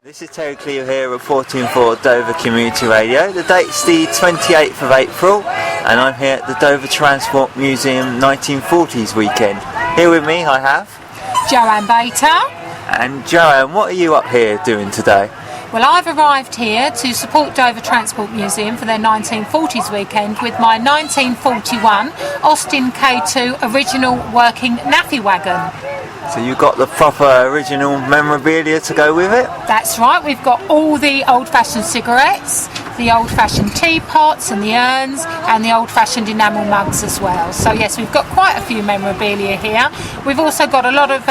This is Terry Cleo here reporting for Dover Community Radio. The date's the 28th of April and I'm here at the Dover Transport Museum 1940's weekend. Here with me I have Joanne Bater. And Joanne, what are you up here doing today? Well, I've arrived here to support Dover Transport Museum for their 1940s weekend with my 1941 Austin K2 original working naffy wagon. So you got the proper original memorabilia to go with it? That's right, we've got all the old-fashioned cigarettes, the old-fashioned teapots and the urns and the old-fashioned enamel mugs as well. So yes, we've got quite a few memorabilia here. We've also got a lot of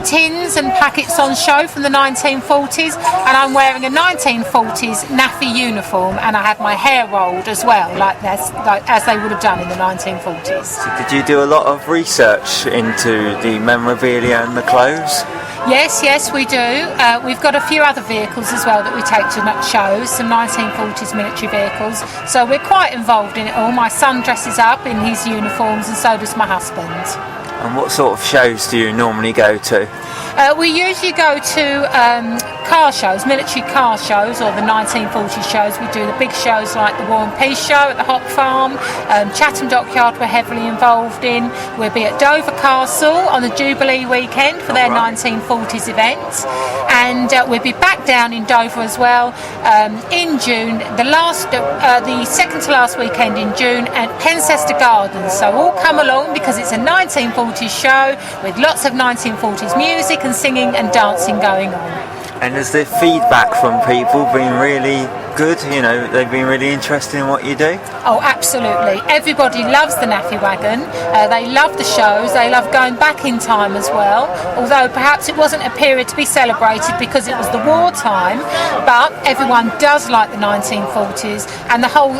tins and packets on show from the 1940s, and I'm wearing a 1940s naffy uniform and I have my hair rolled as well, like as they would have done in the 1940s. So did you do a lot of research into the memorabilia and the clothes? Yes, we do. We've got a few other vehicles as well that we take to shows, some 1940s military vehicles. So we're quite involved in it all. My son dresses up in his uniforms and so does my husband. And what sort of shows do you normally go to? We usually go to car shows, military car shows, or the 1940 shows. We do the big shows like the War and Peace show at the Hop Farm, Chatham Dockyard we're heavily involved in. We'll be at Dover Castle on the Jubilee weekend for their 1940s event, and we'll be back down in Dover as well in June, the second to last weekend in June at Pencester Gardens. So all come along because it's a 1940s show with lots of 1940s music and singing and dancing going on. And has the feedback from people been really good? You know, they've been really interested in what you do? Oh, absolutely. Everybody loves the naffy wagon. They love the shows. They love going back in time as well. Although perhaps it wasn't a period to be celebrated because it was the wartime, but everyone does like the 1940s and the whole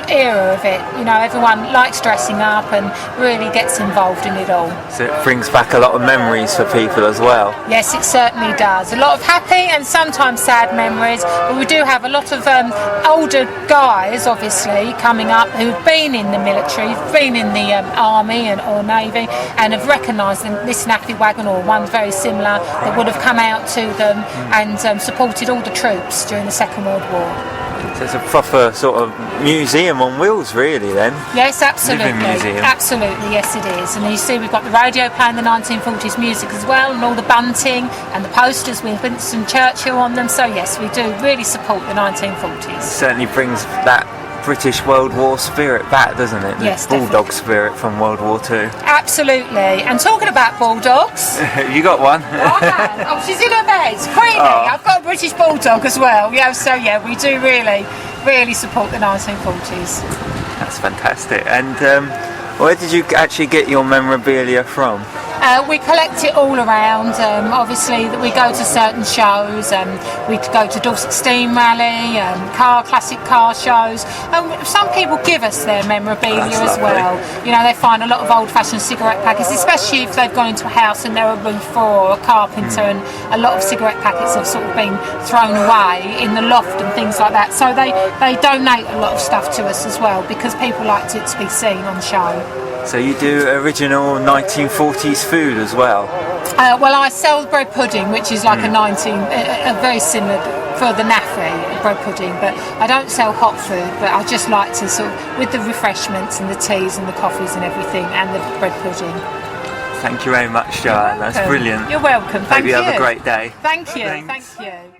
era of it. You know, everyone likes dressing up and really gets involved in it all. So it brings back a lot of memories for people as well? Yes, it certainly does. A lot of happy and sometimes sad memories, but we do have a lot of older guys obviously coming up who've been in the military, been in the army or navy, and have recognised this naffy wagon or one very similar that would have come out to them and supported all the troops during the Second World War. So it's a proper sort of museum on wheels really then? Yes, absolutely. Living museum. Absolutely, yes it is. And you see we've got the radio playing the 1940s music as well, and all the bunting and the posters with Winston Churchill on them. So yes, we do really support the 1940s. It certainly brings that British World War spirit back, doesn't it? The yes, bulldog definitely. Spirit from World War II. Absolutely. And talking about bulldogs... You got one? Oh, she's in her bed. Queenie. Oh. I've got a British bulldog as well. Yeah, so yeah, we do really support the 1940s. That's fantastic. And where did you actually get your memorabilia from? We collect it all around. Obviously, we go to certain shows. We go to Dorset Steam Rally, classic car shows. Some people give us their memorabilia as well. You know, they find a lot of old-fashioned cigarette packets, especially if they've gone into a house and they're a roofer or a carpenter, and a lot of cigarette packets have sort of been thrown away in the loft and things like that. So they donate a lot of stuff to us as well because people like it to be seen on show. So you do original 1940s food as well? Well, I sell bread pudding, which is like a very similar for the naffy bread pudding, but I don't sell hot food, but I just like to sort of, with the refreshments and the teas and the coffees and everything and the bread pudding. Thank you very much, Joanne. That's brilliant. You're welcome. Hope you have a great day. Thank you. Thanks. Thank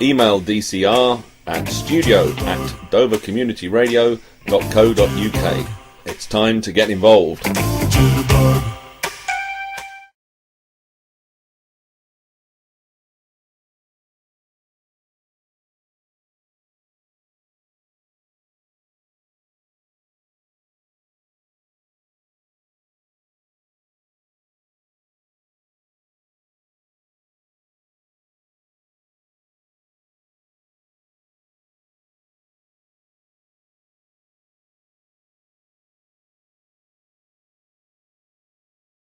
you. Email DCR at studio@dovercommunityradio.co.uk. It's time to get involved.